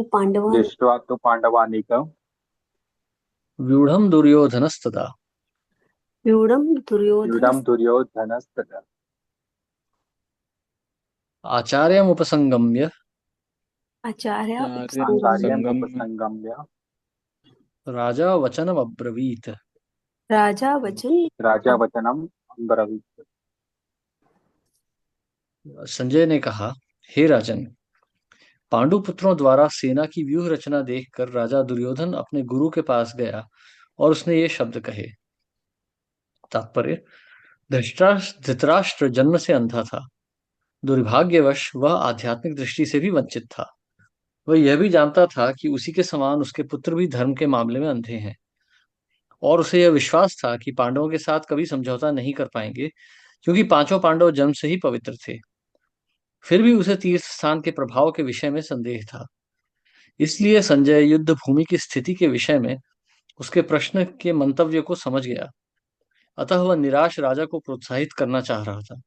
पाण्डवान् दृष्ट्वा तु पाण्डवानीकं व्यूढ़म दुर्योधनस्तदा व्यूढं दुर्योधनः व्यूढं दुर्योधनस्तदा आचार्यमुपसंगम्य आचार्य उपसङ्गम्य आचार्यमुपसंगम्य आचार्यमुपसंगम्य राजा वचनमब्रवीत्। राजा वचन राजा वचनम् अब्रवीत्। संजय ने कहा, हे राजन, पांडु पुत्रों द्वारा सेना की व्यूह रचना देखकर राजा दुर्योधन अपने गुरु के पास गया और उसने ये शब्द कहे। तात्पर्य, धृतराष्ट्र जन्म से अंधा था। दुर्भाग्यवश वह आध्यात्मिक दृष्टि से भी वंचित था। वह यह भी जानता था कि उसी के समान उसके पुत्र भी धर्म के मामले में अंधे हैं, और उसे यह विश्वास था कि पांडवों के साथ कभी समझौता नहीं कर पाएंगे, क्योंकि पांचों पांडव जन्म से ही पवित्र थे। फिर भी उसे तीर्थ स्थान के प्रभाव के विषय में संदेह था। इसलिए संजय युद्ध भूमि की स्थिति के विषय में उसके प्रश्न के मंतव्य को समझ गया। अतः वह निराश राजा को प्रोत्साहित करना चाह रहा था।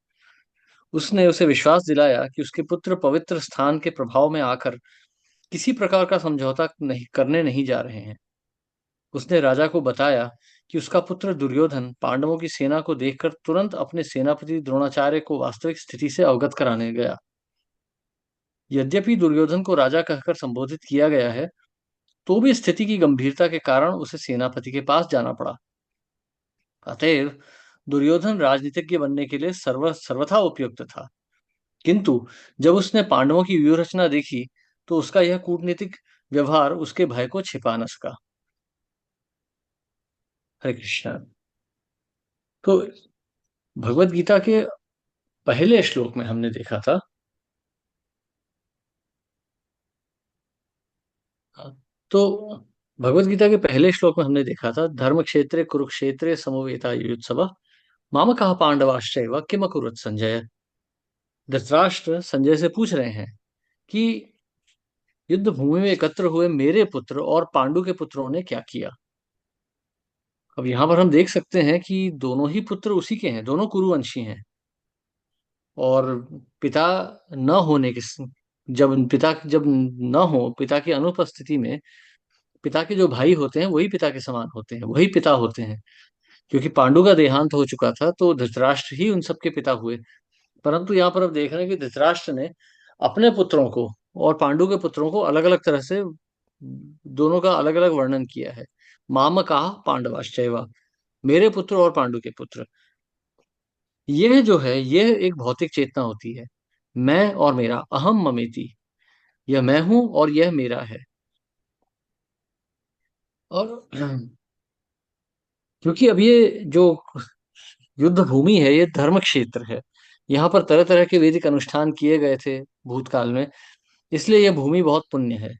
उसने उसे विश्वास दिलाया कि उसके पुत्र पवित्र स्थान के प्रभाव में आकर किसी प्रकार का समझौता नहीं करने नहीं जा रहे हैं। उसने राजा को बताया कि उसका पुत्र दुर्योधन पांडवों की सेना को देखकर तुरंत अपने सेनापति द्रोणाचार्य को वास्तविक स्थिति से अवगत कराने गया। यद्यपि दुर्योधन को राजा कहकर संबोधित किया गया है, तो भी स्थिति की गंभीरता के कारण उसे सेनापति के पास जाना पड़ा। अतएव दुर्योधन राजनीतिज्ञ बनने के लिए सर्वथा उपयुक्त था। किंतु जब उसने पांडवों की व्यूह रचना देखी, तो उसका यह कूटनीतिक व्यवहार उसके भय को छिपा न सका। हरे कृष्ण। तो भगवत गीता के पहले श्लोक में हमने देखा था, तो भगवत गीता के पहले श्लोक में हमने देखा था, धर्म क्षेत्रे कुरुक्षेत्रे समवेता युयुत्सवः मामकाः पांडवाश्चैव किम अकुरुत संजय। धृतराष्ट्र संजय से पूछ रहे हैं कि युद्ध भूमि में एकत्र हुए मेरे पुत्र और पांडु के पुत्रों ने क्या किया। अब यहां पर हम देख सकते हैं कि दोनों ही पुत्र उसी के हैं, दोनों कुरुवंशी हैं। और पिता न होने के जब न हो, पिता की अनुपस्थिति में पिता के जो भाई होते हैं वही पिता के समान होते हैं, वही पिता होते हैं। क्योंकि पांडु का देहांत हो चुका था, तो धृतराष्ट्र ही उन सबके पिता हुए। परंतु यहाँ पर अब देख रहे हैं कि धृतराष्ट्र ने अपने पुत्रों को और पांडु के पुत्रों को अलग अलग तरह से, दोनों का अलग अलग वर्णन किया है। माम कहा पांडवाश्चैव, मेरे पुत्र और पांडु के पुत्र। यह जो है, यह एक भौतिक चेतना होती है। मैं और मेरा, अहम ममेति। यह मैं हूं और यह मेरा है। और क्योंकि अब ये जो युद्ध भूमि है, ये धर्म क्षेत्र है। यहाँ पर तरह तरह के वैदिक अनुष्ठान किए गए थे भूतकाल में, इसलिए यह भूमि बहुत पुण्य है।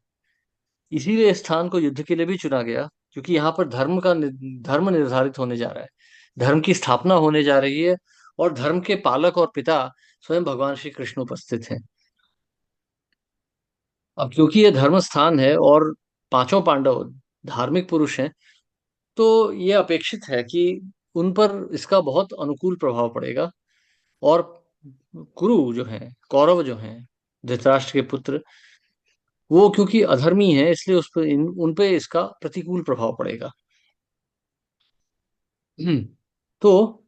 इसीलिए इस स्थान को युद्ध के लिए भी चुना गया, क्योंकि यहाँ पर धर्म निर्धारित होने जा रहा है, धर्म की स्थापना होने जा रही है, और धर्म के पालक और पिता स्वयं भगवान श्री कृष्ण उपस्थित हैं। अब क्योंकि ये धर्म स्थान है और पांचों पांडव धार्मिक पुरुष हैं, तो ये अपेक्षित है कि उन पर इसका बहुत अनुकूल प्रभाव पड़ेगा। और कुरु जो हैं, कौरव जो हैं, धृतराष्ट्र के पुत्र, वो क्योंकि अधर्मी हैं, इसलिए उस पर उन पे इसका प्रतिकूल प्रभाव पड़ेगा। तो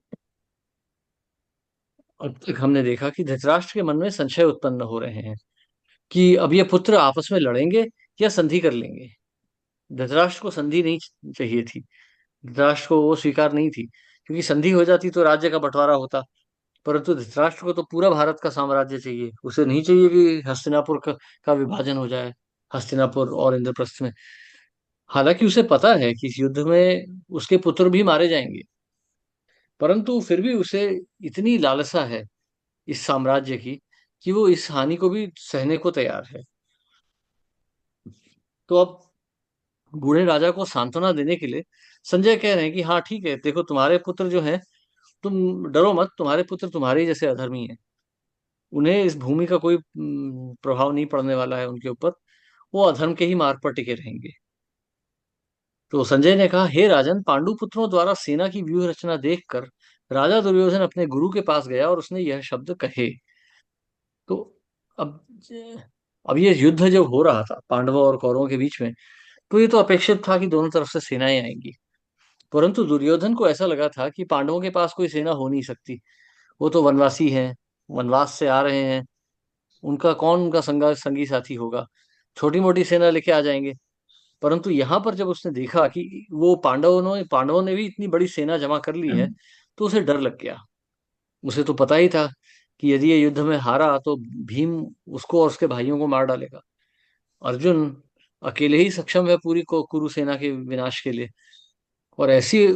अब तक हमने देखा कि धृतराष्ट्र के मन में संशय उत्पन्न हो रहे हैं कि अब ये पुत्र आपस में लड़ेंगे या संधि कर लेंगे। धृतराष्ट्र को संधि नहीं चाहिए थी, धृतराष्ट्र को वो स्वीकार नहीं थी, क्योंकि संधि हो जाती तो राज्य का बंटवारा होता। परंतु धृतराष्ट्र को तो पूरा भारत का साम्राज्य चाहिए, उसे नहीं चाहिए कि हस्तिनापुर का विभाजन हो जाए, हस्तिनापुर और इंद्रप्रस्थ में। हालांकि उसे पता है कि इस युद्ध में उसके पुत्र भी मारे जाएंगे, परंतु फिर भी उसे इतनी लालसा है इस साम्राज्य की कि वो इस हानि को भी सहने को तैयार है। तो अब बूढ़े राजा को सांत्वना देने के लिए संजय कह रहे हैं कि हाँ ठीक है, देखो तुम्हारे पुत्र जो हैं, तुम डरो मत, तुम्हारे पुत्र तुम्हारे ही जैसे अधर्मी हैं। उन्हें इस भूमि का कोई प्रभाव नहीं पड़ने वाला है उनके ऊपर, वो अधर्म के ही मार्ग पर टिके रहेंगे। तो संजय ने कहा, हे राजन, पांडु पुत्रों द्वारा सेना की व्यूह रचना देखकर राजा दुर्योधन अपने गुरु के पास गया और उसने यह शब्द कहे। तो अब अब ये युद्ध जब हो रहा था पांडवों और कौरवों के बीच में, तो ये तो अपेक्षित था कि दोनों तरफ से सेनाएं आएंगी। परंतु दुर्योधन को ऐसा लगा था कि पांडवों के पास कोई सेना हो नहीं सकती। वो तो वनवासी हैं, वनवास से आ रहे हैं, उनका कौन उनका संगी साथी होगा, छोटी मोटी सेना लेके आ जाएंगे। परंतु यहाँ पर जब उसने देखा कि वो पांडवों ने भी इतनी बड़ी सेना जमा कर ली है, तो उसे डर लग गया। उसे तो पता ही था कि यदि ये युद्ध में हारा तो भीम उसको और उसके भाइयों को मार डालेगा। अर्जुन अकेले ही सक्षम है पूरी कुरु सेना के विनाश के लिए, और ऐसी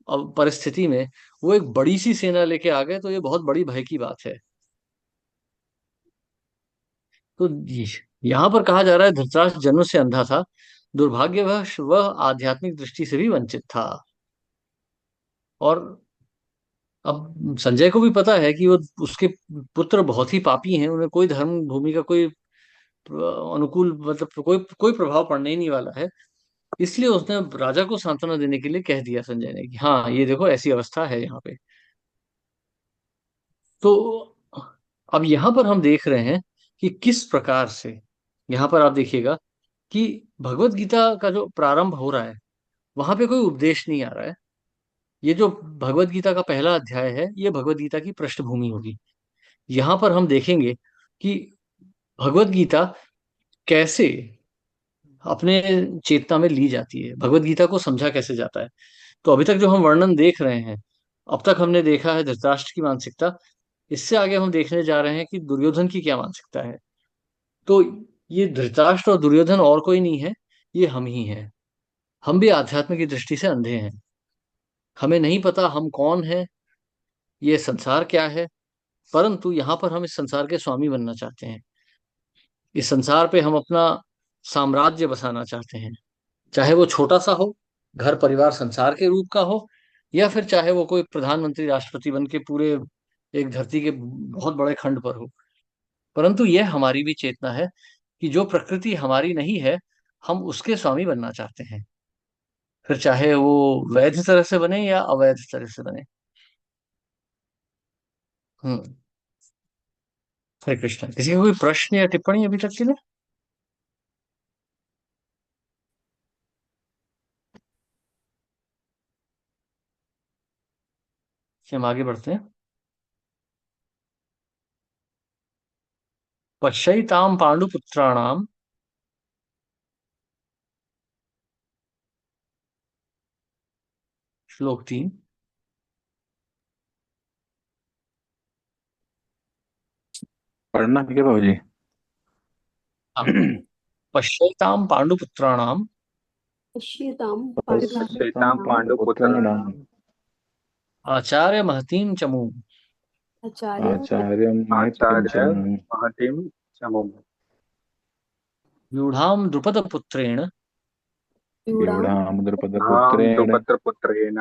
परिस्थिति में वो एक बड़ी सी सेना लेके आ गए, तो ये बहुत बड़ी भय की बात है। तो यहाँ पर कहा जा रहा है धृतराष्ट्र जन्म से अंधा था, दुर्भाग्यवश वह आध्यात्मिक दृष्टि से भी वंचित था। और अब संजय को भी पता है कि वो उसके पुत्र बहुत ही पापी हैं, उन्हें कोई धर्म भूमि का कोई अनुकूल मतलब कोई कोई प्रभाव पड़ने ही नहीं वाला है। इसलिए उसने राजा को सांत्वना देने के लिए कह दिया संजय ने कि हाँ ये देखो ऐसी अवस्था है यहाँ पे। तो अब यहाँ पर हम देख रहे हैं कि किस प्रकार से, यहाँ पर आप देखिएगा कि भगवत गीता का जो प्रारंभ हो रहा है वहां पे कोई उपदेश नहीं आ रहा है। ये जो भगवत गीता का पहला अध्याय है ये भगवत गीता की पृष्ठभूमि होगी। यहाँ पर हम देखेंगे कि भगवत गीता कैसे अपने चेतना में ली जाती है, भगवत गीता को समझा कैसे जाता है। तो अभी तक जो हम वर्णन देख रहे हैं, अब तक हमने देखा है धृतराष्ट्र की मानसिकता, इससे आगे हम देखने जा रहे हैं कि दुर्योधन की क्या मानसिकता है। तो ये धृतराष्ट्र और दुर्योधन और कोई नहीं है, ये हम ही हैं। हम भी आध्यात्म की दृष्टि से अंधे हैं, हमें नहीं पता हम कौन है, ये संसार क्या है। परंतु यहाँ पर हम इस संसार के स्वामी बनना चाहते हैं, इस संसार पे हम अपना साम्राज्य बसाना चाहते हैं। चाहे वो छोटा सा हो, घर परिवार संसार के रूप का हो, या फिर चाहे वो कोई प्रधानमंत्री राष्ट्रपति बन के पूरे एक धरती के बहुत बड़े खंड पर हो। परंतु यह हमारी भी चेतना है कि जो प्रकृति हमारी नहीं है, हम उसके स्वामी बनना चाहते हैं। फिर चाहे वो वैध तरह से बने या अवैध तरह से बने। हम्म। हरे कृष्ण। किसी का कोई प्रश्न या टिप्पणी अभी तक के लिए? कि हम आगे बढ़ते हैं। पश्यैतां पांडुपुत्राणाम। श्लोक 3। पढ़ना है क्या बाबूजी? हाँ। पश्यैतां पांडुपुत्राणाम पश्यतां पश्यतां पांडुपुत्राणाम् पाण्डुपुत्राणाम् आचार्य महतीं चमू आचार्य आचार्यं आचार्य महत्किञ्चन महतीं चमुम् व्यूढ़ाम द्रुपदपुत्रेण व्यूढां व्यूढां द्रुपदपुत्रेण द्रुपदपुत्रेण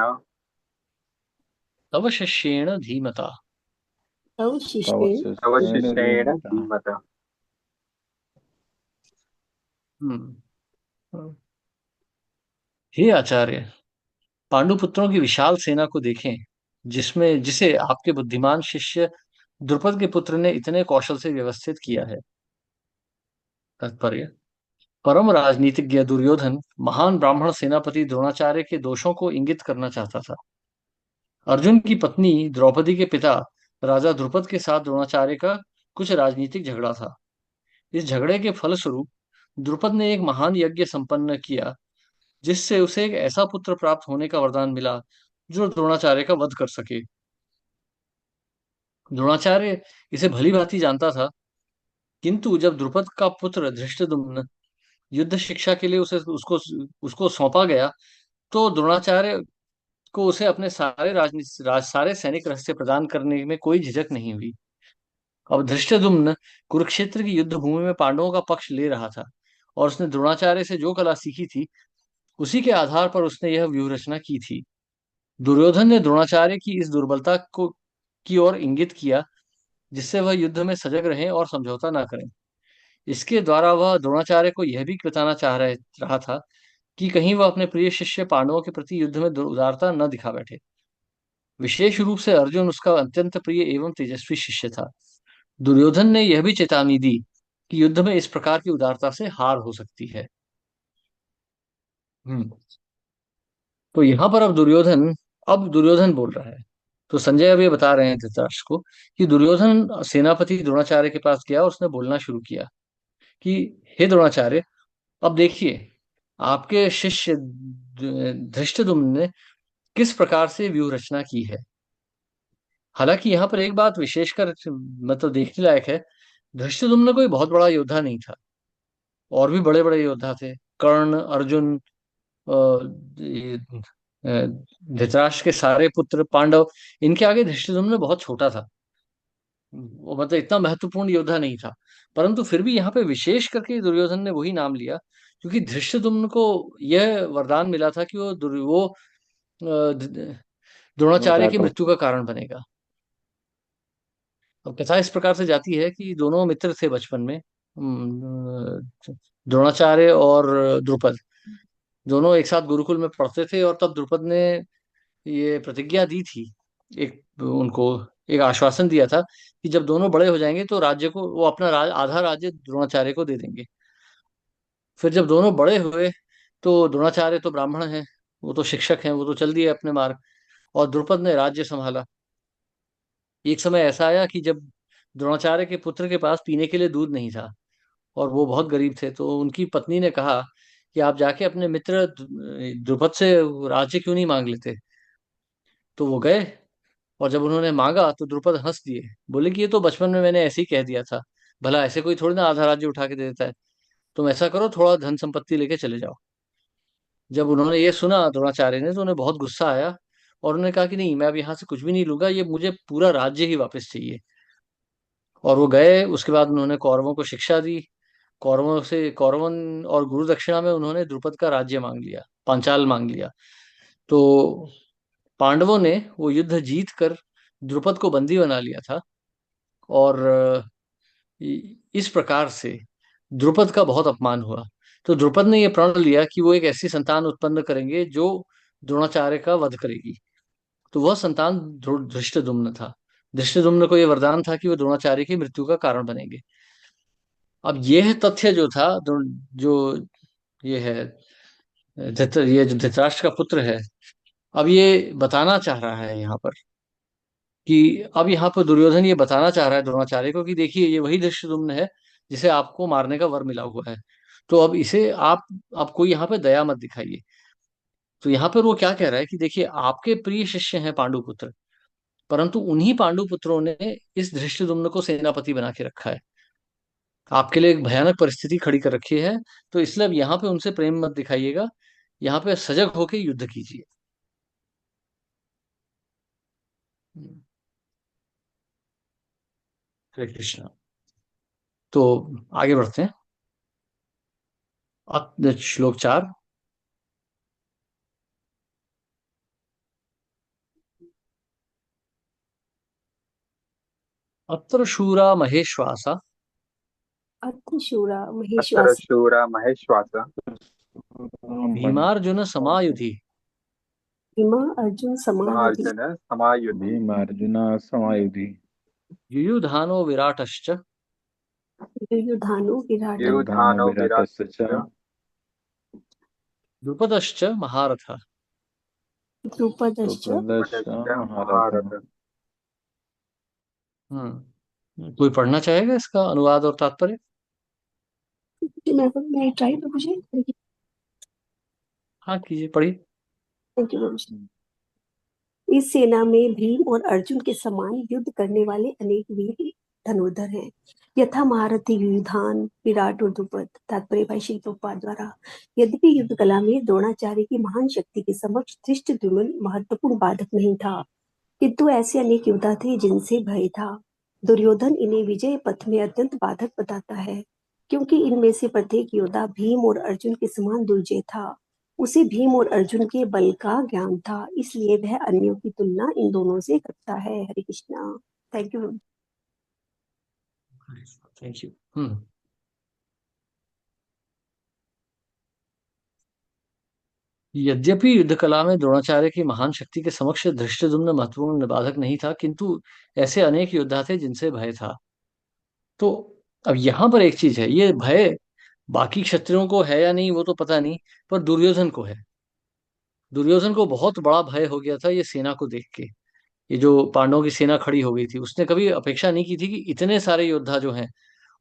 तव शिष्येण धीमता। तव तव शिष्येण तव शिष्येन शिष्येण धीमता। धीमता। हम्म। हे आचार्य, पांडुपुत्रों की विशाल सेना को देखें, जिसमें जिसे आपके बुद्धिमान शिष्य द्रुपद के पुत्र ने इतने कौशल से व्यवस्थित किया है। तात्पर्य, परम राजनीतिज्ञ दुर्योधन महान ब्राह्मण सेनापति द्रोणाचार्य के दोषों को इंगित करना चाहता था। अर्जुन की पत्नी द्रौपदी के पिता राजा द्रुपद के साथ द्रोणाचार्य का कुछ राजनीतिक झगड़ा था। इस झगड़े के फलस्वरूप द्रुपद ने एक महान यज्ञ संपन्न किया, जिससे उसे एक ऐसा पुत्र प्राप्त होने का वरदान मिला जो द्रोणाचार्य का वध कर सके। द्रोणाचार्य इसे भली भांति जानता था, किंतु जब द्रुपद का पुत्र धृष्टद्युम्न युद्ध शिक्षा के लिए उसे उसको उसको सौंपा गया, तो द्रोणाचार्य को उसे अपने सारे सैनिक रहस्य प्रदान करने में कोई झिझक नहीं हुई। अब धृष्टद्युम्न कुरुक्षेत्र की युद्ध भूमि में पांडवों का पक्ष ले रहा था, और उसने द्रोणाचार्य से जो कला सीखी थी उसी के आधार पर उसने यह व्यूह रचना की थी। दुर्योधन ने द्रोणाचार्य की इस दुर्बलता को की ओर इंगित किया, जिससे वह युद्ध में सजग रहें और समझौता न करें। इसके द्वारा वह द्रोणाचार्य को यह भी बताना रहा था कि कहीं वह अपने प्रिय शिष्य पांडवों के प्रति युद्ध में उदारता न दिखा बैठे। विशेष रूप से अर्जुन उसका अत्यंत प्रिय एवं तेजस्वी शिष्य था। दुर्योधन ने यह भी चेतावनी दी कि युद्ध में इस प्रकार की उदारता से हार हो सकती है। हम्म तो यहां पर अब दुर्योधन बोल रहा है। तो संजय अब ये बता रहे हैं धृतराष्ट्र को कि दुर्योधन सेनापति द्रोणाचार्य के पास गया और उसने बोलना शुरू किया कि हे द्रोणाचार्य, अब देखिए आपके शिष्य धृष्टद्युम्न ने किस प्रकार से व्यूह रचना की है। हालांकि यहाँ पर एक बात विशेषकर मतलब देखने लायक है। धृष्टद्युम्न कोई बहुत बड़ा योद्धा नहीं था, और भी बड़े बड़े योद्धा थे। कर्ण, अर्जुन, ये, धृतराष्ट्र के सारे पुत्र पांडव, इनके आगे धृष्टद्युम्न बहुत छोटा था। वो मतलब इतना महत्वपूर्ण योद्धा नहीं था। परंतु फिर भी यहाँ पे विशेष करके दुर्योधन ने वही नाम लिया क्योंकि धृष्टद्युम्न को यह वरदान मिला था कि वो द्रोणाचार्य की बताता मृत्यु का कारण बनेगा। अब कथा इस प्रकार से जाती है कि दोनों मित्र थे बचपन में। द्रोणाचार्य और द्रुपद दोनों एक साथ गुरुकुल में पढ़ते थे, और तब द्रुपद ने ये प्रतिज्ञा दी थी, एक उनको एक आश्वासन दिया था कि जब दोनों बड़े हो जाएंगे तो राज्य को वो अपना आधा राज्य द्रोणाचार्य को दे देंगे। फिर जब दोनों बड़े हुए तो द्रोणाचार्य तो ब्राह्मण हैं, वो तो शिक्षक हैं, वो तो चल दिए अपने मार्ग, और द्रुपद ने राज्य संभाला। एक समय ऐसा आया कि जब द्रोणाचार्य के पुत्र के पास पीने के लिए दूध नहीं था, और वो बहुत गरीब थे, तो उनकी पत्नी ने कहा कि आप जाके अपने मित्र द्रुपद से राज्य क्यों नहीं मांग लेते। तो वो गए, और जब उन्होंने मांगा तो द्रुपद हंस दिए, बोले कि ये तो बचपन में मैंने ऐसे ही कह दिया था, भला ऐसे कोई थोड़ी ना आधा राज्य उठा के दे देता है। तुम ऐसा करो, थोड़ा धन संपत्ति लेके चले जाओ। जब उन्होंने ये सुना द्रोणाचार्य ने, तो उन्हें बहुत गुस्सा आया, और उन्होंने कहा कि नहीं, मैं अब यहाँ से कुछ भी नहीं लूंगा, ये मुझे पूरा राज्य ही वापस चाहिए। और वो गए। उसके बाद उन्होंने कौरवों को शिक्षा दी। कौरवन और गुरु दक्षिणा में उन्होंने द्रुपद का राज्य मांग लिया, पांचाल मांग लिया। तो पांडवों ने वो युद्ध जीत कर द्रुपद को बंदी बना लिया था, और इस प्रकार से द्रुपद का बहुत अपमान हुआ। तो द्रुपद ने यह प्रण लिया कि वो एक ऐसी संतान उत्पन्न करेंगे जो द्रोणाचार्य का वध करेगी। तो वह संतान धृष्टद्युम्न था। धृष्टद्युम्न को यह वरदान था कि वो द्रोणाचार्य की मृत्यु का कारण बनेंगे। अब यह तथ्य जो था, जो ये है ये जो धृतराष्ट्र का पुत्र है, अब ये बताना चाह रहा है यहाँ पर कि अब यहाँ पर दुर्योधन ये बताना चाह रहा है द्रोणाचार्य को कि देखिए ये वही धृष्टद्युम्न है जिसे आपको मारने का वर मिला हुआ है। तो अब इसे आप कोई यहाँ पे दया मत दिखाइए। तो यहाँ पर वो क्या कह रहा है कि देखिए आपके प्रिय शिष्य हैं पांडुपुत्र, परंतु उन्हीं पांडुपुत्रों ने इस धृष्टद्युम्न को सेनापति बना के रखा है, आपके लिए एक भयानक परिस्थिति खड़ी कर रखी है। तो इसलिए अब यहाँ पे उनसे प्रेम मत दिखाइएगा, यहाँ पे सजग होके युद्ध कीजिए। हरे कृष्ण। तो आगे बढ़ते हैं। श्लोक 4। अत्र शूरा महेश्वासा अतिशूरा अत्र महेश्वास शूरा महेश्वास भीमार्जुन समायुधि भीमा अर्जुन समायुधि अर्जुन समायुधि भीमार्जुन समायुधि युयुधानो विराटश्च युयुधानो विराट युधानो युधानो विराटस्य च विराटस्य द्रुपदश्च महारथ। द्रुपदश्च द्रुपदश्च द्रुपदश्च महारथः। महारथः। कोई पढ़ना चाहेगा इसका अनुवाद और तात्पर्य? मैं ट्राई तो मुझे हाँ, कीजिए, पढ़िए। Thank you. इस सेना में भीम और अर्जुन के समान युद्ध करने वाले अनेक वीर धनुर्धर हैं, यथा महारथी युयुधान, विराट और द्रुपद। तात्पर्य भाई श्री प्रभुपाद द्वारा। यद्यपि युद्ध कला में द्रोणाचार्य की महान शक्ति के समक्ष धृष्टद्युम्न महत्वपूर्ण बाधक नहीं था, किंतु ऐसे अनेक योद्धा थे जिनसे भय था। दुर्योधन इन्हें विजय पथ में अत्यंत बाधक बताता है, क्योंकि इनमें से प्रत्येक योद्धा भीम और अर्जुन के समान दुर्जय था। उसे भीम और अर्जुन के बल का ज्ञान था, इसलिए वह अन्यों की तुलना इन दोनों से करता है। Hare Krishna. Thank you. Thank you. यद्यपि युद्ध कला में द्रोणाचार्य की महान शक्ति के समक्ष धृष्टद्युम्न महत्वपूर्ण बाधक नहीं था, किंतु ऐसे अनेक योद्धा थे जिनसे भय था। तो अब यहां पर एक चीज है, ये भय बाकी क्षत्रियों को है या नहीं वो तो पता नहीं, पर दुर्योधन को है। दुर्योधन को बहुत बड़ा भय हो गया था ये सेना को देख के। ये जो पांडवों की सेना खड़ी हो गई थी, उसने कभी अपेक्षा नहीं की थी कि इतने सारे योद्धा जो हैं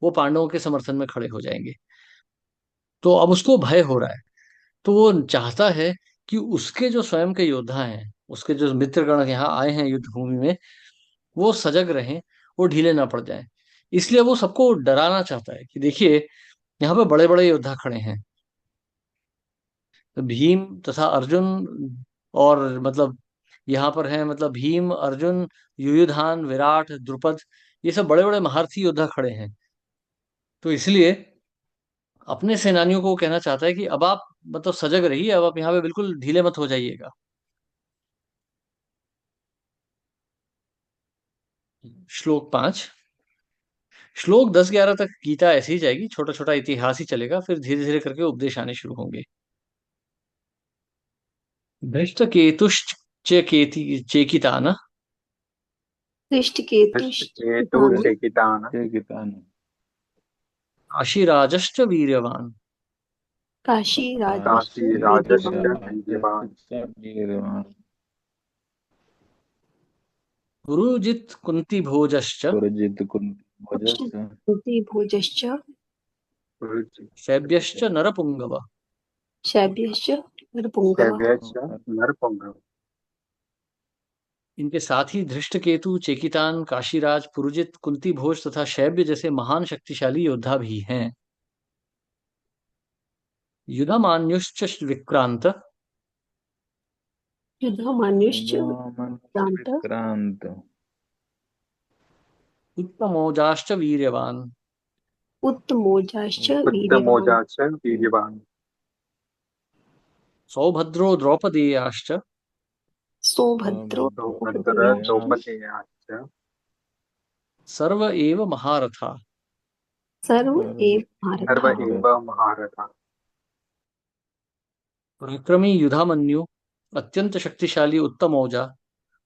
वो पांडवों के समर्थन में खड़े हो जाएंगे। तो अब उसको भय हो रहा है। तो वो चाहता है कि उसके जो स्वयं के योद्धा हैं, उसके जो मित्रगण यहाँ आए हैं युद्ध भूमि में, वो सजग रहें, वो ढीले ना पड़ जाएं। इसलिए वो सबको डराना चाहता है कि देखिए, यहाँ पे बड़े बड़े योद्धा खड़े हैं, भीम तथा अर्जुन, और मतलब यहाँ पर है मतलब भीम, अर्जुन, युयुधान, विराट, द्रुपद, ये सब बड़े बड़े महारथी योद्धा खड़े हैं। तो इसलिए अपने सेनानियों को वो कहना चाहता है कि अब आप मतलब सजग रहिए, अब आप यहाँ पे बिल्कुल ढीले मत हो जाइएगा। श्लोक 5। श्लोक 10-11 तक गीता ऐसे ही जाएगी, छोटा छोटा इतिहास ही चलेगा, फिर धीरे धीरे करके उपदेश आने शुरू होंगे। भ्रष्ट केतुश्च चेकितान, दृष्टकेतु दृष्टकेतुश्चितान चेकितान चेकितान काशीराजश्च वीर्यवान, काशीराजश्च काशी राजश्च वीर्यवान् वीर्यवान् पुरुजित कुंती भोजश्च, पुरजित कुंभोजस् कुन्तीभोजश्च रुचि शैब्यश्च नरपुंगव। शैब्यश्च नरपुङ्गवः। शैव्यश्च नरपुंगव। इनके साथ ही धृष्टकेतु, चेकितान, काशीराज, पुरुजित, कुंती भोज तथा शैब्य जैसे महान शक्तिशाली योद्धा भी हैं। युधामान्युश्च विक्रांत, युधामान्युश्च क्रान्त विक्रांत उत्तमौजाश्च वीर्यवान, उत्तमोजाश्च वीर्यवान् उत्तमोजा च वीर्यवान्। सौभद्रो द्रौपदेयाश्च, सौभद्रो सौभद्र द्रौपदेयाश्च द्रौपदेयाश्च सर्व एव महारथा। सर्व एव सर्व भारतः। एव महारथा। पराक्रमी युधामन्यु, अत्यंत शक्तिशाली उत्तमौजा,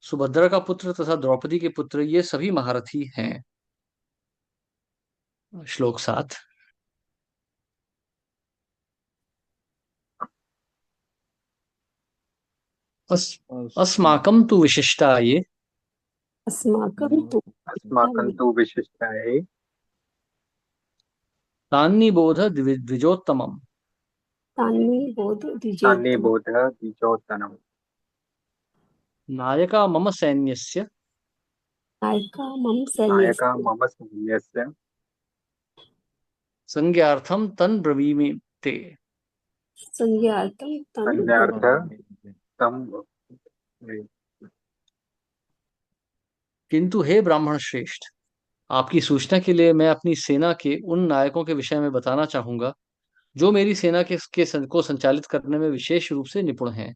सुभद्रा का पुत्र तथा द्रौपदी के पुत्र, ये सभी महारथी हैं। श्लोक 7। अस्माकं तु विशिष्टा ये, अस्माकं तु अस्माकं तु विशिष्टाये तान्निबोध द्विजोत्तमम्, तान्निबोध तान्ये द्विजोत्तमम्। बोध द्विजोत्तमम्। नायका मम सैन्यस्य, नायका मम नायका सैन्यस्य मम सैन्यस्य संज्ञार्थं तन् ब्रवीमि ते। संज्ञार्थं तं संज्ञार्थ ब्रवीमि। तं किंतु हे ब्राह्मण श्रेष्ठ, आपकी सूचना के लिए मैं अपनी सेना के उन नायकों के विषय में बताना चाहूंगा जो मेरी सेना को संचालित करने में विशेष रूप से निपुण हैं।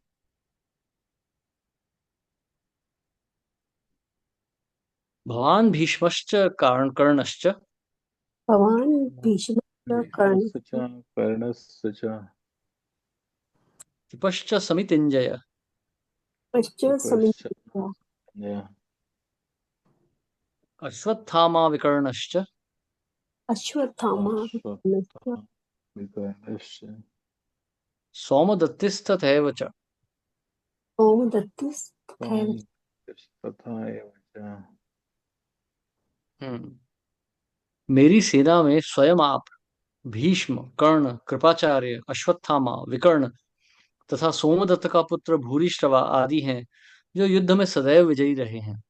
भवान भीष्मश्च कर्णश्च, भवान् भीष्मश्च कर्णश्च कर्णस्य च कृपश्च समितिञ्जय, पश्च समितिः अश्वत्थामा विकर्णश्च, अश्वत्थामा विकर्णश्च विकर्णस्य सौमदत्तिस्तथैव च। सौमदत्तिस्तथैव तथा एव च। हम्म। मेरी सेना में स्वयं आप, भीष्म, कर्ण, कृपाचार्य, अश्वत्थामा, विकर्ण तथा सोमदत्त का पुत्र भूरिश्रवा आदि हैं जो युद्ध में सदैव विजयी रहे हैं।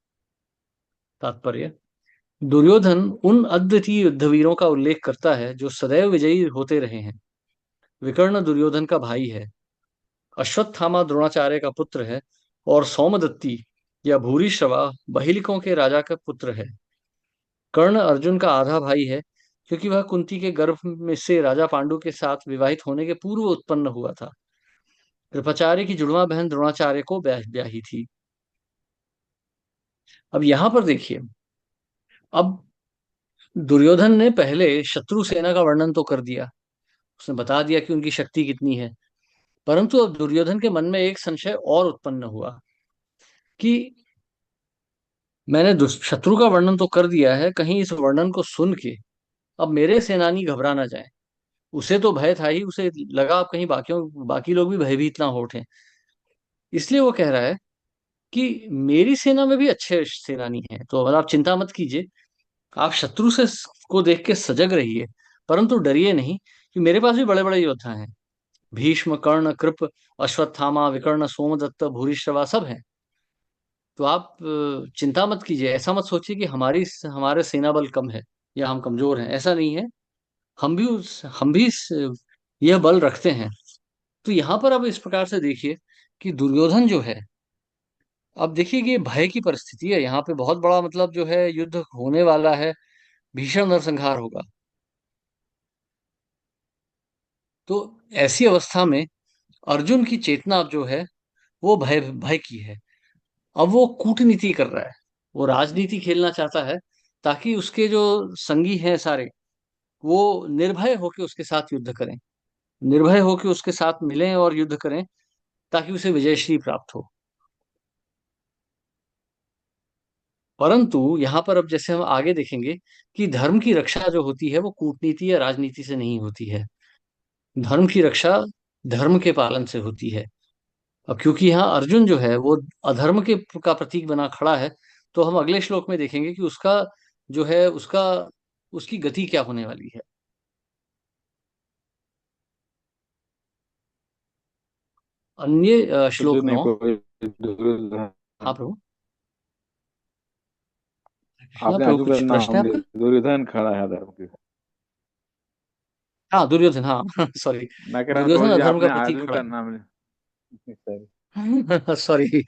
तात्पर्य, दुर्योधन उन अद्वितीय युद्धवीरों का उल्लेख करता है जो सदैव विजयी होते रहे हैं। विकर्ण दुर्योधन का भाई है, अश्वत्थामा द्रोणाचार्य का पुत्र है, और सौमदत्ती या भूरिश्रवा बहिलिकों के राजा का पुत्र है। कर्ण अर्जुन का आधा भाई है, क्योंकि वह कुंती के गर्भ में से राजा पांडु के साथ विवाहित होने के पूर्व उत्पन्न हुआ था। कृपाचार्य की जुड़वा बहन द्रोणाचार्य को ब्याही थी। अब यहां पर देखिए, अब दुर्योधन ने पहले शत्रु सेना का वर्णन तो कर दिया, उसने बता दिया कि उनकी शक्ति कितनी है, परंतु अब दुर्योधन के मन में एक संशय और उत्पन्न हुआ कि मैंने शत्रु का वर्णन तो कर दिया है, कहीं इस वर्णन को सुन के अब मेरे सेनानी घबरा ना जाए। उसे तो भय था ही, उसे लगा अब कहीं बाकी लोग भी भयभीत ना हो उठे। इसलिए वो कह रहा है कि मेरी सेना में भी अच्छे सेनानी हैं, तो आप चिंता मत कीजिए। आप शत्रु से को देख के सजग रहिए, परंतु डरिए नहीं, कि मेरे पास भी बड़े बड़े योद्धा हैं। भीष्म, कर्ण, कृप, अश्वत्थामा, विकर्ण, सोमदत्त, भूरिश्रवा सब हैं। तो आप चिंता मत कीजिए, ऐसा मत सोचिए कि हमारे सेना बल कम है या हम कमजोर हैं, ऐसा नहीं है। हम भी यह बल रखते हैं। तो यहाँ पर अब इस प्रकार से देखिए कि दुर्योधन जो है, अब देखिए कि ये भय की परिस्थिति है यहाँ पे, बहुत बड़ा मतलब जो है युद्ध होने वाला है, भीषण नरसंहार होगा। तो ऐसी अवस्था में अर्जुन की चेतना अब जो है वो भय भय की है। अब वो कूटनीति कर रहा है, वो राजनीति खेलना चाहता है, ताकि उसके जो संगी हैं सारे, वो निर्भय होकर उसके साथ युद्ध करें, निर्भय होकर उसके साथ मिलें और युद्ध करें, ताकि उसे विजयश्री प्राप्त हो। परंतु यहाँ पर अब जैसे हम आगे देखेंगे कि धर्म की रक्षा जो होती है वो कूटनीति या राजनीति से नहीं होती है। धर्म की रक्षा धर्म के पालन से होती है। अब क्योंकि यहाँ अर्जुन जो है वो अधर्म के का प्रतीक बना खड़ा है, तो हम अगले श्लोक में देखेंगे कि उसका जो है उसका उसकी गति क्या होने वाली है। अन्य श्लोक अर्जुन ने 9। कोई दुर्योधन, हाँ प्रभु। कृष्णा आपने प्रभु, अर्जुन का कुछ प्रश्न है नाम आपका? लिया, दुर्योधन खड़ा है धर्म के। हाँ दुर्योधन, हाँ सॉरी। मैं कह रहा हूँ दुर्योधन प्रभु जी अधर्म का आपने प्रतीक अर्जुन खड़ा का नाम लिया। है। सॉरी। सॉरी।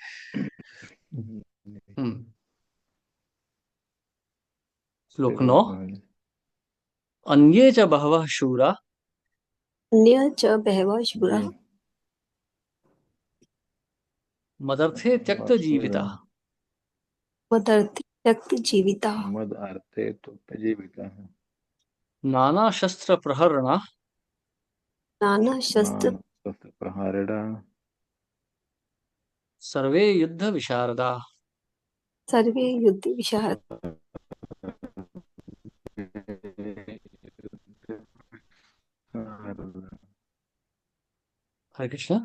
हम्म। श्लोक 9। अन्ये च बहवः शूरा अन्य च बहवः शूराः जी, मदर्थे त्यक्त असुरा जीविता मदर्थी त्यक्त जीविताः मद अर्थे तो जीविका है। नाना शस्त्र प्रहरणा नाना शस्त्र नान शस्त्र प्रहारिणा सर्वे युद्ध विशारदा। सर्वे युद्ध विशारद। हरे कृष्णा।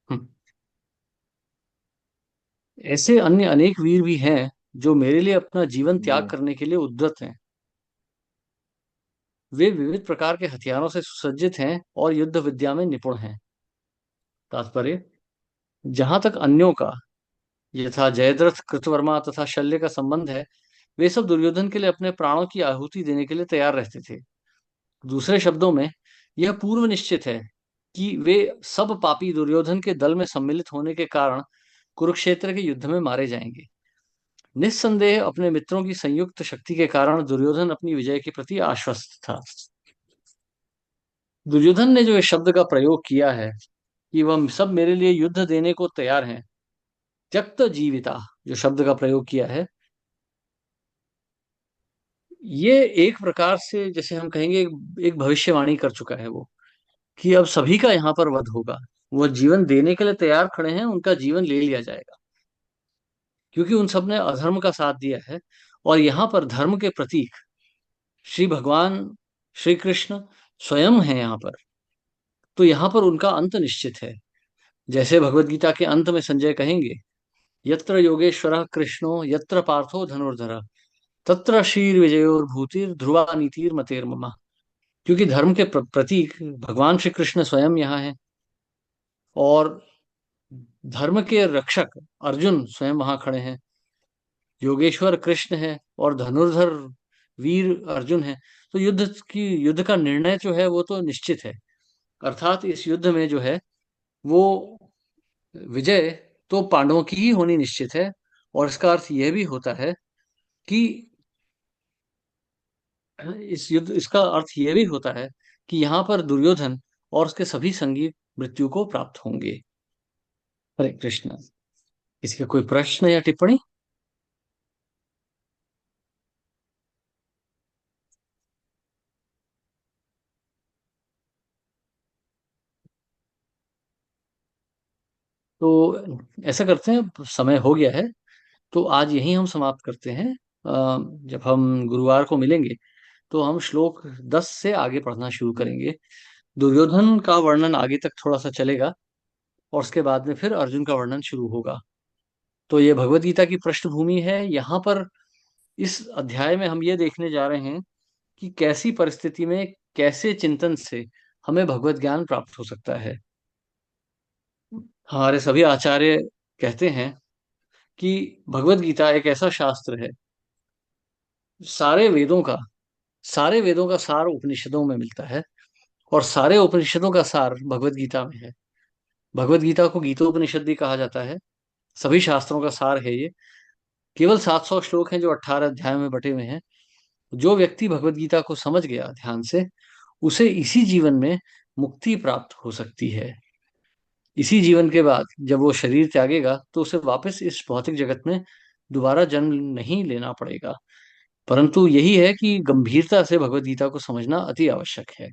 हम्म। ऐसे अन्य अनेक वीर भी हैं जो मेरे लिए अपना जीवन जी, त्याग करने के लिए उद्यत हैं। वे विविध प्रकार के हथियारों से सुसज्जित हैं और युद्ध विद्या में निपुण हैं। तात्पर्य, जहां तक अन्यों का, यथा जयद्रथ, कृतवर्मा तथा शल्य का संबंध है, वे सब दुर्योधन के लिए अपने प्राणों की आहुति देने के लिए तैयार रहते थे। दूसरे शब्दों में, यह पूर्व निश्चित है कि वे सब पापी दुर्योधन के दल में सम्मिलित होने के कारण कुरुक्षेत्र के युद्ध में मारे जाएंगे। निस्संदेह अपने मित्रों की संयुक्त शक्ति के कारण दुर्योधन अपनी विजय के प्रति आश्वस्त था। दुर्योधन ने जो इस शब्द का प्रयोग किया है कि वह सब मेरे लिए युद्ध देने को तैयार हैं, त्यक्त जीविता जो शब्द का प्रयोग किया है, ये एक प्रकार से जैसे हम कहेंगे एक भविष्यवाणी कर चुका है वो, कि अब सभी का यहाँ पर वध होगा। वो जीवन देने के लिए तैयार खड़े हैं, उनका जीवन ले लिया जाएगा, क्योंकि उन सब ने अधर्म का साथ दिया है। और यहाँ पर धर्म के प्रतीक श्री भगवान श्री कृष्ण स्वयं है यहाँ पर। तो यहाँ पर उनका अंत निश्चित है। जैसे भगवत गीता के अंत में संजय कहेंगे, यत्र योगेश्वरः कृष्णो यत्र पार्थो धनुर्धरः तत्र शीर विजयोर भूतिर ध्रुवा नीतिर मतेर्ममा। क्योंकि धर्म के प्रतीक भगवान श्री कृष्ण स्वयं यहाँ है, और धर्म के रक्षक अर्जुन स्वयं वहां खड़े हैं। योगेश्वर कृष्ण है और धनुर्धर वीर अर्जुन है। तो युद्ध का निर्णय जो है वो तो निश्चित है। अर्थात इस युद्ध में जो है वो विजय तो पांडवों की ही होनी निश्चित है। और इसका अर्थ यह भी होता है कि इसका अर्थ यह भी होता है कि यहाँ पर दुर्योधन और उसके सभी संगी मृत्यु को प्राप्त होंगे। हरे कृष्ण। किसी का कोई प्रश्न या टिप्पणी? तो ऐसा करते हैं, समय हो गया है, तो आज यहीं हम समाप्त करते हैं। जब हम गुरुवार को मिलेंगे तो हम श्लोक 10 से आगे पढ़ना शुरू करेंगे। दुर्योधन का वर्णन आगे तक थोड़ा सा चलेगा और उसके बाद में फिर अर्जुन का वर्णन शुरू होगा। तो ये भगवत गीता की पृष्ठभूमि है। यहाँ पर इस अध्याय में हम ये देखने जा रहे हैं कि कैसी परिस्थिति में कैसे चिंतन से हमें भगवत ज्ञान प्राप्त हो सकता है। हमारे सभी आचार्य कहते हैं कि भगवत गीता एक ऐसा शास्त्र है, सारे वेदों का सारे वेदों का सार उपनिषदों में मिलता है और सारे उपनिषदों का सार भगवत गीता में है। भगवत गीता को गीतोपनिषद भी कहा जाता है। सभी शास्त्रों का सार है ये। केवल 700 श्लोक हैं जो 18 अध्याय में बटे हुए हैं। जो व्यक्ति भगवत गीता को समझ गया ध्यान से, उसे इसी जीवन में मुक्ति प्राप्त हो सकती है। इसी जीवन के बाद जब वो शरीर त्यागेगा तो उसे वापस इस भौतिक जगत में दोबारा जन्म नहीं लेना पड़ेगा। परंतु यही है कि गंभीरता से भगवत गीता को समझना अति आवश्यक है।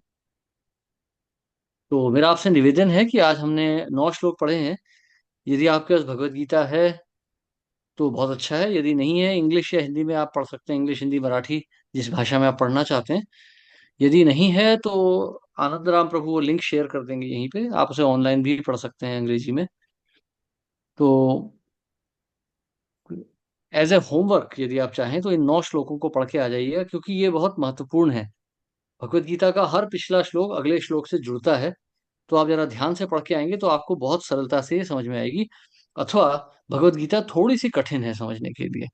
तो मेरा आपसे निवेदन है कि आज हमने 9 श्लोक पढ़े हैं। यदि आपके पास भगवत गीता है तो बहुत अच्छा है, यदि नहीं है, इंग्लिश या हिंदी में आप पढ़ सकते हैं, इंग्लिश हिंदी मराठी जिस भाषा में आप पढ़ना चाहते हैं। यदि नहीं है तो आनंद राम प्रभु वो लिंक शेयर कर देंगे यहीं पे, आप उसे ऑनलाइन भी पढ़ सकते हैं अंग्रेजी में। तो एज ए होमवर्क यदि आप चाहें तो इन 9 श्लोकों को पढ़ के आ जाइएगा, क्योंकि ये बहुत महत्वपूर्ण है। भगवत गीता का हर पिछला श्लोक अगले श्लोक से जुड़ता है। तो आप जरा ध्यान से पढ़ के आएंगे तो आपको बहुत सरलता से ये समझ में आएगी। अथवा भगवत गीता थोड़ी सी कठिन है समझने के लिए,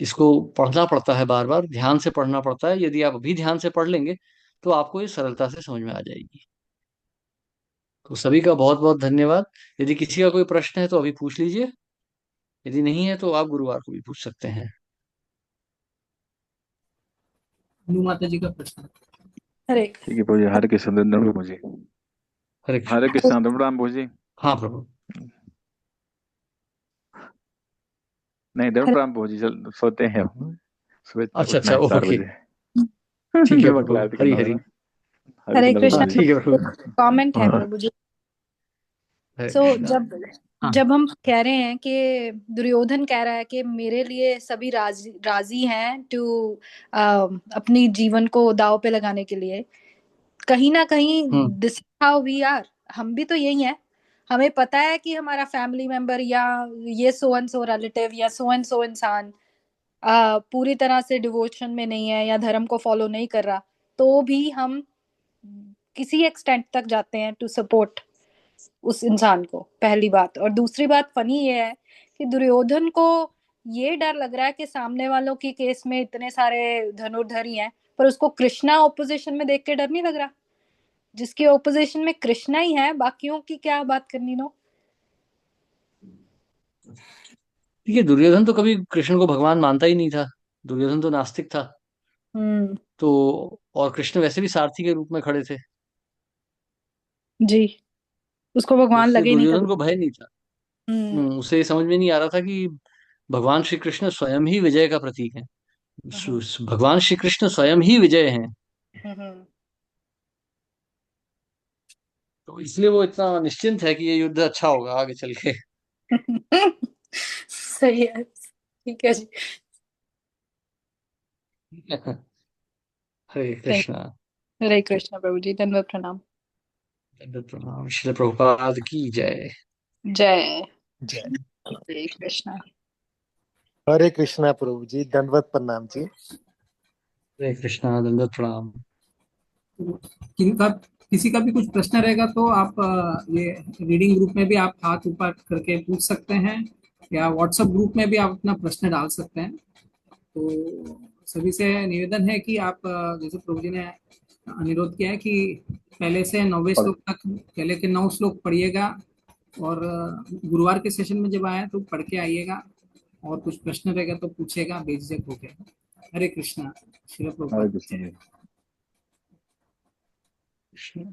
इसको पढ़ना पड़ता है, बार बार ध्यान से पढ़ना पड़ता है। यदि आप अभी ध्यान से पढ़ लेंगे तो आपको ये सरलता से समझ में आ जाएगी। तो सभी का बहुत बहुत धन्यवाद। यदि किसी का कोई प्रश्न है तो अभी पूछ लीजिए, यदि नहीं है तो आप गुरुवार को भी पूछ सकते हैं। अनु माता जी का प्रश्न। हरे ठीक है प्रभु जी, हरे कृष्ण, धन्यवाद प्रभु जी। हरे कृष्ण। हरे कृष्ण, धन्यवाद प्रभु जी। हाँ प्रभु। नहीं धन्यवाद प्रभु जी, चल सोते हैं हम। सुबह अच्छा उठना अच्छा, है 4 ओके, बजे। ठीक है मैं प्रभु। क्लैरिटी हरी करना हरी। था। हरे कृष्ण कृष्ण। हाँ प्रभु जी। ठीक है प्रभु। कमेंट है हाँ। प्रभु जी। हरे सो कृष्णा। जब हाँ जब हम कह रहे हैं कि दुर्योधन कह रहा है कि मेरे लिए सभी राजी हैं टू अपनी जीवन को दांव पे लगाने के लिए, कहीं ना कहीं दिस हाउ वी आर, हम भी तो यही हैं। हमें पता है कि हमारा फैमिली मेंबर या ये सो एंड सो रिलेटिव या सो एंड सो इंसान पूरी तरह से डिवोशन में नहीं है या धर्म को फॉलो नहीं कर रहा, तो भी हम किसी एक्सटेंट तक जाते हैं टू सपोर्ट उस इंसान को, पहली बात। और दूसरी बात फनी ये है कि दुर्योधन को ये डर लग रहा है कि सामने वालों की केस में इतने सारे धनुर्धर ही हैं, पर उसको कृष्णा ओपोजिशन में देख के डर नहीं लग रहा। जिसके ओपोजिशन में कृष्णा ही है, बाकियों की क्या बात करनी। नो ठीक है, दुर्योधन तो कभी कृष्ण को भगवान मानता ही नहीं था। दुर्योधन तो नास्तिक था। तो और कृष्ण वैसे भी सारथी के रूप में खड़े थे, जी, उसको तो भगवान इसलिए लगे नहीं दुर्योधन कभी। को भय नहीं था। हम्म उसे ये समझ में नहीं आ रहा था कि भगवान श्री कृष्ण स्वयं ही विजय का प्रतीक है। भगवान श्री कृष्ण स्वयं ही विजय हैं। हम्म। तो इसलिए वो इतना निश्चिंत है कि ये युद्ध अच्छा होगा आगे चल के। सही है, ठीक है जी। हरे कृष्णा। हरे कृष्ण प्रभु जी, धन्यवाद, प्रणाम। दंडवत प्रणाम। श्रील प्रभुपाद की जय। जय जय हरे कृष्णा। हरे कृष्णा प्रभु जी, दंडवत प्रणाम जी। हरे कृष्णा, दंडवत प्रणाम। किनका किसी का भी कुछ प्रश्न रहेगा तो आप ये रीडिंग ग्रुप में भी आप हाथ ऊपर करके पूछ सकते हैं, या व्हाट्सएप ग्रुप में भी आप अपना प्रश्न डाल सकते हैं। तो सभी से निवेदन है कि आप जैसे प्रभु जी ने अनुरोध किया है कि पहले से 9वें श्लोक तक, पहले के 9 श्लोक पढ़िएगा, और गुरुवार के सेशन में जब आए तो पढ़ के आइएगा, और कुछ प्रश्न रहेगा तो पूछेगा बेझिझक होके। हरे कृष्णा। श्रील हरे प्रभुपाद। कृष्ण। कृष्ण।